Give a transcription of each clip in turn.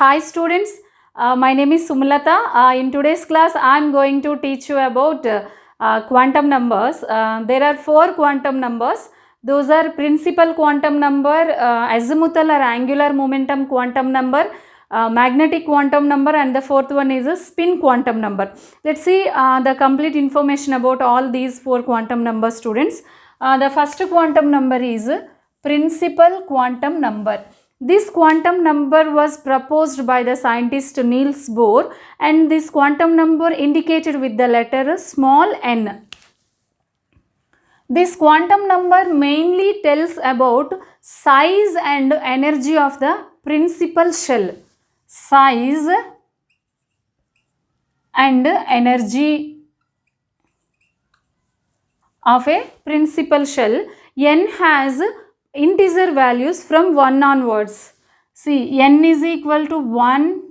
Hi students, my name is Sumlata. In today's class, I am going to teach you about quantum numbers. There are four quantum numbers. Those are principal quantum number, azimuthal or angular momentum quantum number, magnetic quantum number, and the fourth one is a spin quantum number. Let's see the complete information about all these four quantum numbers, students. The first quantum number is principal quantum number. This quantum number was proposed by the scientist Niels Bohr, and this quantum number indicated with the letter small n. This quantum number mainly tells about size and energy of the principal shell. Size and energy of a principal shell. N has integer values from 1 onwards. See, n is equal to 1,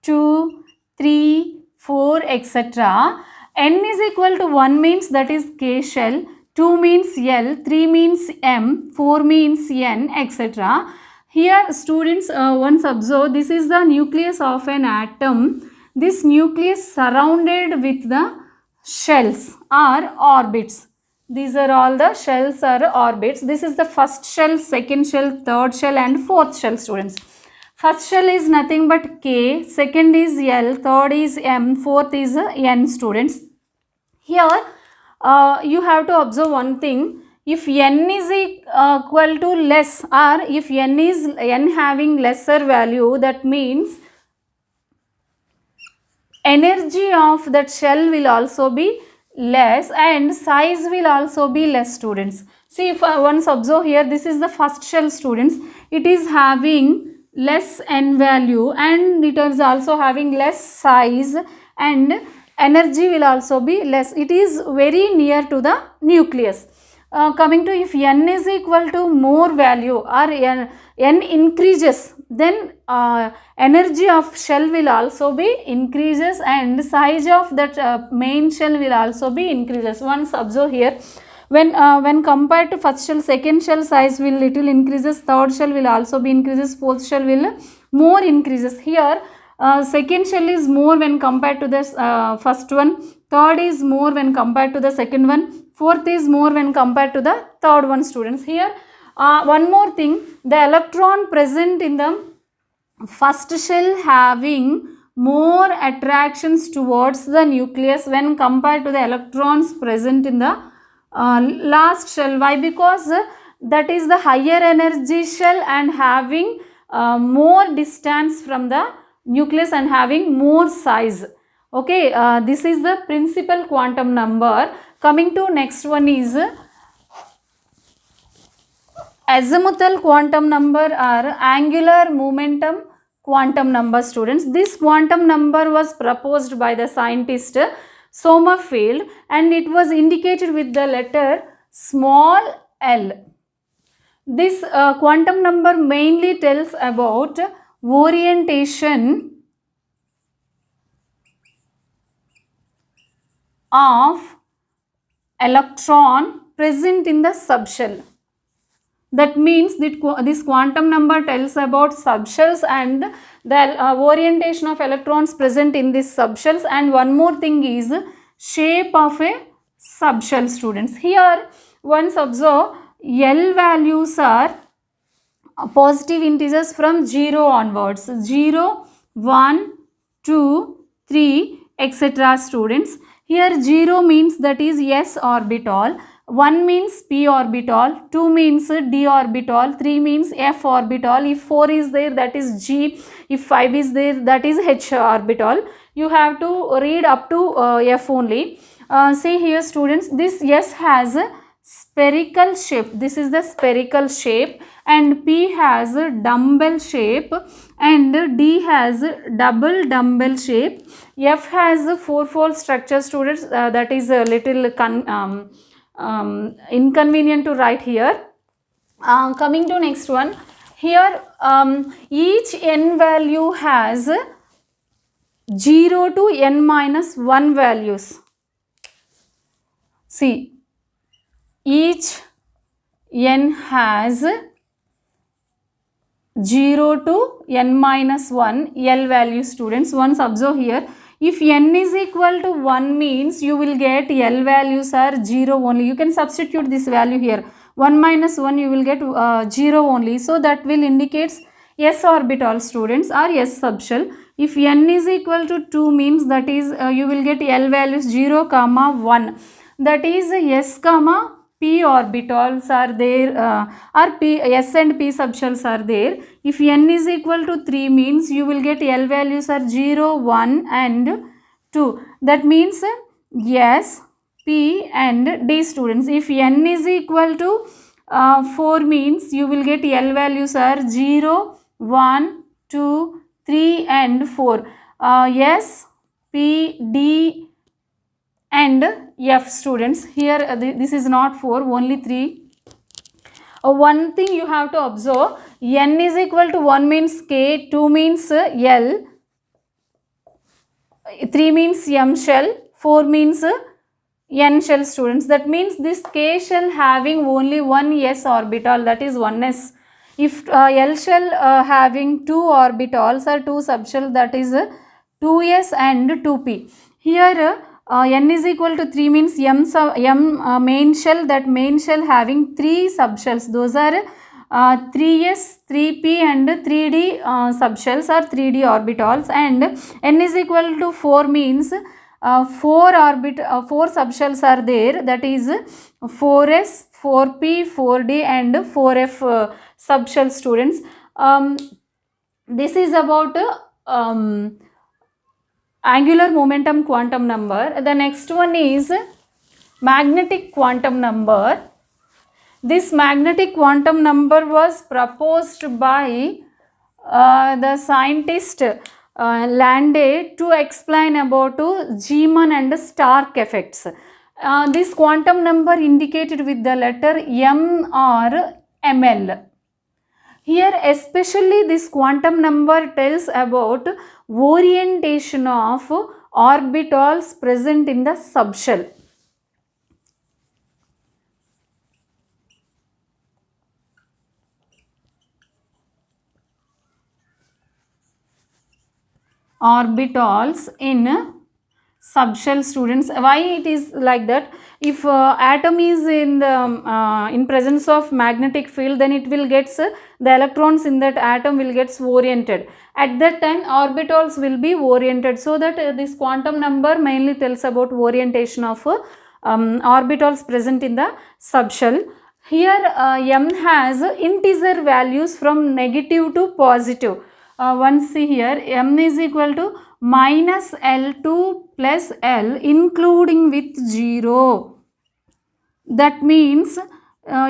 2, 3, 4, etc. N is equal to 1 means that is K shell, 2 means L, 3 means M, 4 means N, etc. Here students once observe, this is the nucleus of an atom. This nucleus surrounded with the shells or orbits. These are all the shells or orbits. This is the first shell, second shell, third shell and fourth shell, students. First shell is nothing but K, second is L, third is M, fourth is N, students. Here you have to observe one thing. If n is equal to less, or if n having lesser value, that means energy of that shell will also be less and size will also be less, students. See, if once observe here, this is the first shell, students. It is having less n value and it is also having less size and energy will also be less. It is very near to the nucleus. Coming to, if n is equal to more value or n increases, then energy of shell will also be increases and size of that main shell will also be increases. Once observe here, when compared to first shell, second shell size will little increases, third shell will also be increases, fourth shell will more increases. Here second shell is more when compared to this first one, third is more when compared to the second one, fourth is more when compared to the third one, students. Here one more thing, the electron present in the first shell having more attractions towards the nucleus when compared to the electrons present in the last shell. Why? Because that is the higher energy shell and having more distance from the nucleus and having more size. Okay, this is the principal quantum number. Coming to next one is azimuthal quantum number or angular momentum quantum number, students. This quantum number was proposed by the scientist Sommerfeld and it was indicated with the letter small l. This quantum number mainly tells about orientation of electron present in the subshell. That means that this quantum number tells about subshells and the orientation of electrons present in these subshells, and one more thing is shape of a subshell, students. Here once observe, L values are positive integers from 0 onwards, 0, 1, 2, 3, etc., students. Here 0 means that is s orbital, 1 means p orbital, 2 means d orbital, 3 means f orbital, if 4 is there that is g, if 5 is there that is h orbital. You have to read up to f only. See here, students, this s has a spherical shape. This is the spherical shape, and p has a dumbbell shape and d has a double dumbbell shape. F has a fourfold structure, students. That is a little inconvenient to write here. Coming to next one, here each n value has 0 to n minus 1 values. See, each n has 0 to n minus 1 L value students. Once observe here, if n is equal to 1 means you will get L values are 0 only. You can substitute this value here. 1 minus 1 you will get 0 only. So that will indicates S orbital students or S subshell. If n is equal to 2 means that is you will get L values 0 comma 1. That is S comma P orbitals are there or P, S and P subshells are there. If n is equal to 3 means you will get L values are 0, 1 and 2. That means S, P and D students. If n is equal to 4 means you will get L values are 0, 1, 2, 3 and 4. S, P, D and F students. Here this is not 4, only 3. One thing you have to observe, n is equal to 1 means K, 2 means L, 3 means M shell, 4 means N shell students. That means this K shell having only one S orbital, that is 1s. If L shell having 2 orbitals or 2 subshell, that is 2s and 2p. Here n is equal to 3 means M main shell, that main shell having 3 subshells. Those are 3s, 3p and 3d subshells or 3d orbitals, and n is equal to 4 means 4 subshells are there, that is 4s, 4p, 4d and 4f subshell students. This is about angular momentum quantum number. The next one is magnetic quantum number. This magnetic quantum number was proposed by the scientist Landé to explain about Zeeman and Stark effects. This quantum number indicated with the letter M or ML. Here especially this quantum number tells about orientation of orbitals present in the subshell. Orbitals in subshell students. Why it is like that? If atom is in the in presence of magnetic field, then it will get the electrons in that atom will get oriented. At that time orbitals will be oriented. So that this quantum number mainly tells about orientation of orbitals present in the subshell. Here M has integer values from negative to positive. Once see here, M is equal to minus L2 plus L including with 0. That means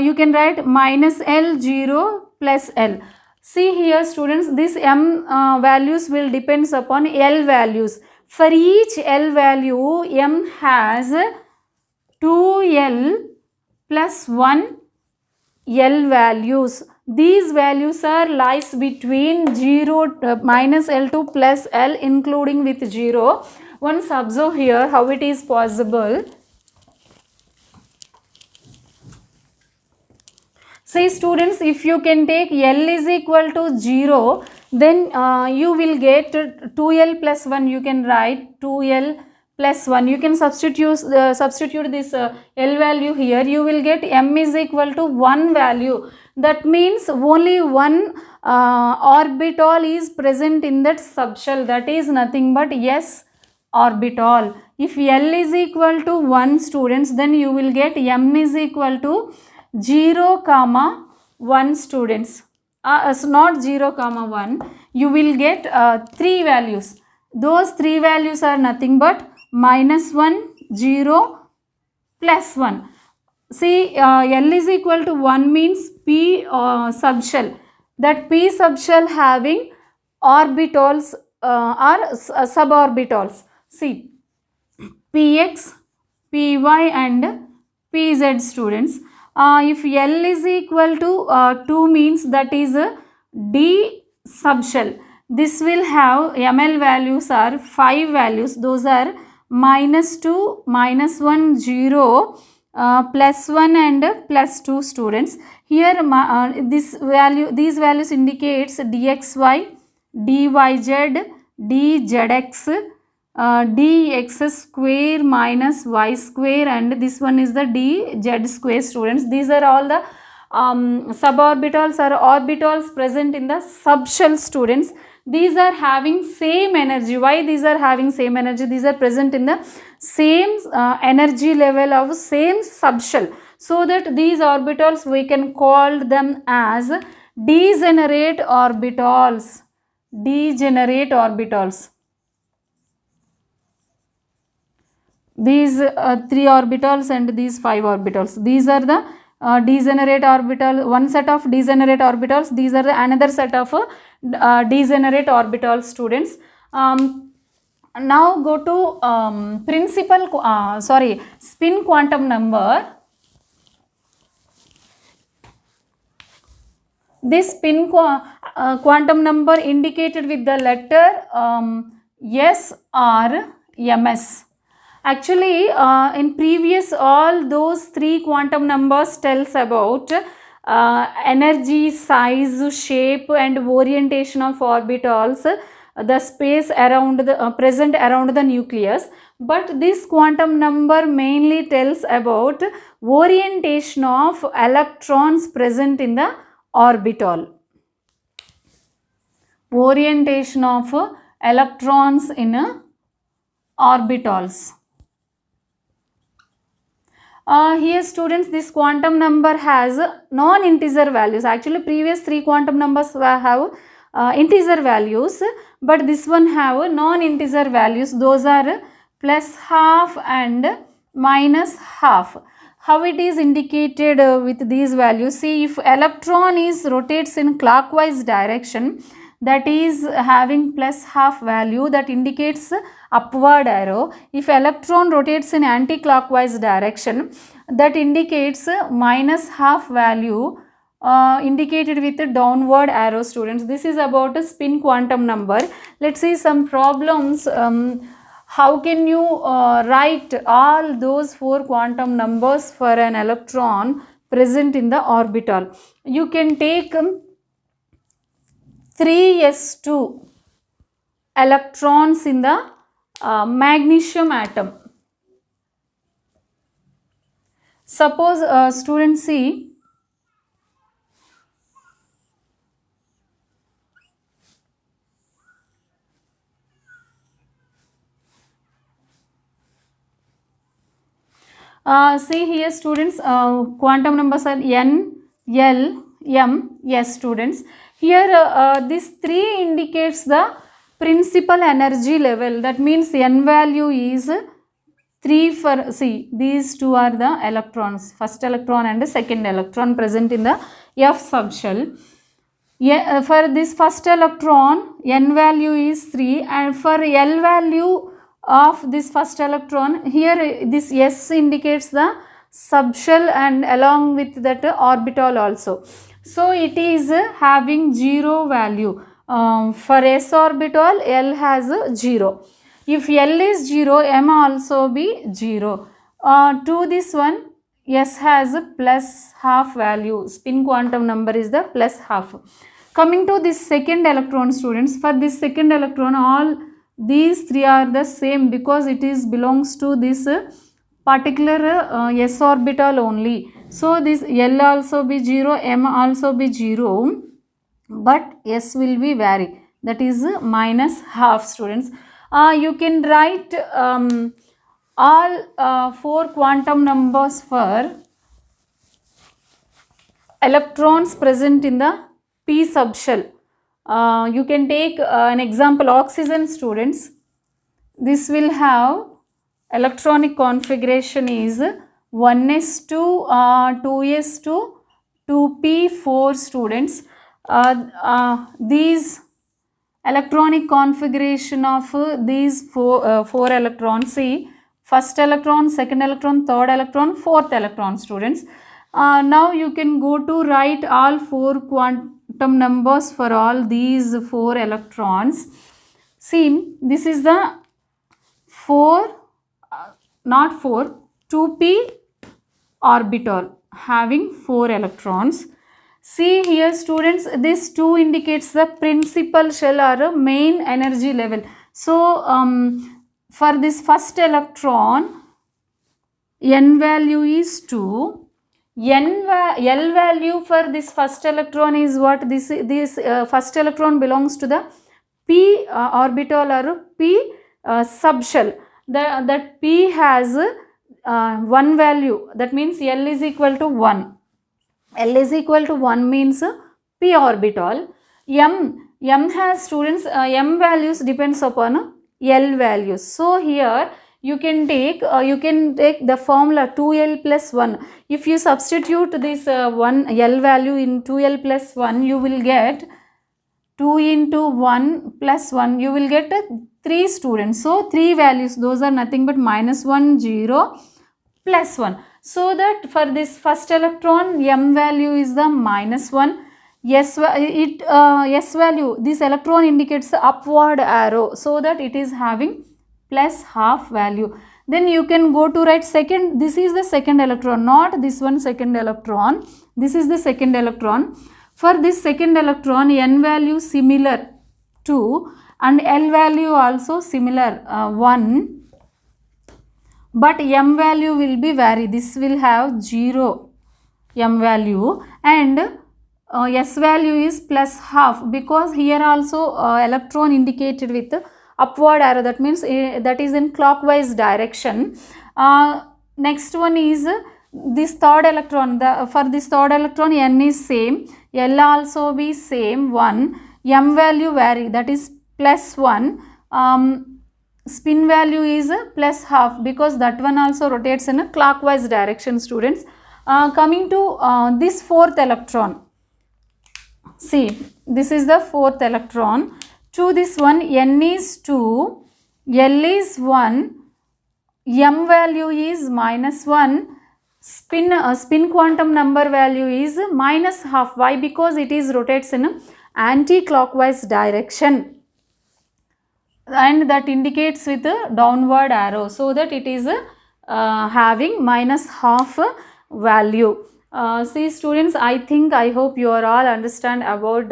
you can write minus L0 plus L. See here students, this M values will depends upon L values. For each L value, M has 2L plus 1 L values. These values are lies between 0 minus L2 plus L including with 0. Once observe here how it is possible. Say students, if you can take L is equal to 0, then you will get 2L plus 1. You can write 2L plus 1. You can substitute this L value here. You will get M is equal to 1 value. That means only one orbital is present in that subshell. That is nothing but S orbital. If L is equal to 1 students, then you will get M is equal to 0 comma 1 students. So not 0 comma 1. You will get 3 values. Those 3 values are nothing but minus 1, 0, plus 1. See L is equal to 1 means P subshell. That P subshell having orbitals or suborbitals. See Px, Py and Pz students. If L is equal to 2 means that is D subshell. This will have ML values are 5 values. Those are minus 2, minus 1, 0, +1 and +2 students. Here these values indicates dxy, dyz, dzx, dx square minus y square, and this one is the dz square students. These are all the suborbitals or orbitals present in the subshell students. These are having same energy. Why these are having same energy? These are present in the same energy level of same subshell, so that these orbitals we can call them as degenerate orbitals. Degenerate orbitals. These 3 orbitals and these 5 orbitals, these are the degenerate orbital, one set of degenerate orbitals. These are the another set of degenerate orbitals students. Now go to spin quantum number. This spin quantum number indicated with the letter S or MS. Actually, in previous, all those 3 quantum numbers tells about energy, size, shape and orientation of orbitals, the space around the present around the nucleus. But this quantum number mainly tells about orientation of electrons present in the orbital. Orientation of electrons in orbitals. Here students, this quantum number has non-integer values. Actually previous 3 quantum numbers have integer values, but this one have non-integer values. Those are +12 and -12. How it is indicated with these values? See, if electron is rotates in clockwise direction, that is having +12 value, that indicates upward arrow. If electron rotates in anti-clockwise direction, that indicates -12 value, indicated with a downward arrow students. This is about a spin quantum number. Let's see some problems. How can you write all those 4 quantum numbers for an electron present in the orbital? You can take 3s2 electrons in the magnesium atom. Suppose students see, see here students, quantum numbers are n, l, m, s students. Here this 3 indicates the principal energy level. That means n value is 3 for, see, these 2 are the electrons, first electron and second electron present in the F subshell. Yeah, for this first electron n value is 3, and for L value of this first electron, here this S indicates the subshell and along with that orbital also. So it is having 0 value. For S orbital, L has 0. If L is 0, M also be 0. To this one, S has +12 value. Spin quantum number is the +12. Coming to this second electron students, for this second electron, all these 3 are the same because it is belongs to this particular S orbital only. So this L also be 0, M also be 0, but S will be vary, that is -12 students. You can write all 4 quantum numbers for electrons present in the p subshell. You can take an example, oxygen students. This will have electronic configuration is 1s2, 2s2, 2p4 students. These electronic configuration of these 4 electrons, see, first electron, second electron, third electron, fourth electron students. Now you can go to write all 4 quantum numbers for all these 4 electrons. See, this is the 4, not 4, 2p orbital having 4 electrons. See here students, this 2 indicates the principal shell or main energy level. So for this first electron, n value is 2. L value for this first electron is what? This first electron belongs to the p orbital or p subshell. That p has 1 value. That means L is equal to 1. L is equal to 1 means p orbital. M has students, m values depends upon L values. So here you can take the formula 2L plus 1. If you substitute this 1 L value in 2L plus 1, you will get 2 into 1 plus 1, you will get 3 students. So 3 values, those are nothing but -1, 0, plus 1. So that for this first electron, m value is the -1. S value, this electron indicates the upward arrow, so that it is having plus half value. Then you can go to write second, this is the second electron, not this one second electron. This is the second electron. For this second electron, n value similar 2 and L value also similar 1. But m value will be vary. This will have 0 m value and S value is plus half, because here also electron indicated with upward arrow. That means that is in clockwise direction. Next one is this third electron. For this third electron, n is same, L also be same 1. M value vary, that is plus 1. Spin value is plus half, because that one also rotates in a clockwise direction, students. Coming to this fourth electron. See, this is the fourth electron. To this one, n is 2, L is 1, m value is -1, spin quantum number value is -half. Why? Because it is rotates in anti-clockwise direction, and that indicates with a downward arrow, so that it is having -half value. See students, I hope you are all understand about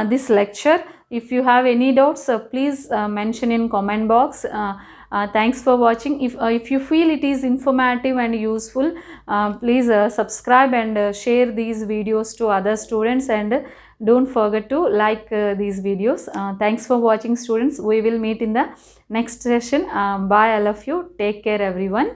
this lecture. If you have any doubts, please mention in comment box. Thanks for watching. If you feel it is informative and useful, please subscribe and share these videos to other students, and don't forget to like these videos. Thanks for watching students. We will meet in the next session. Bye all of you. Take care everyone.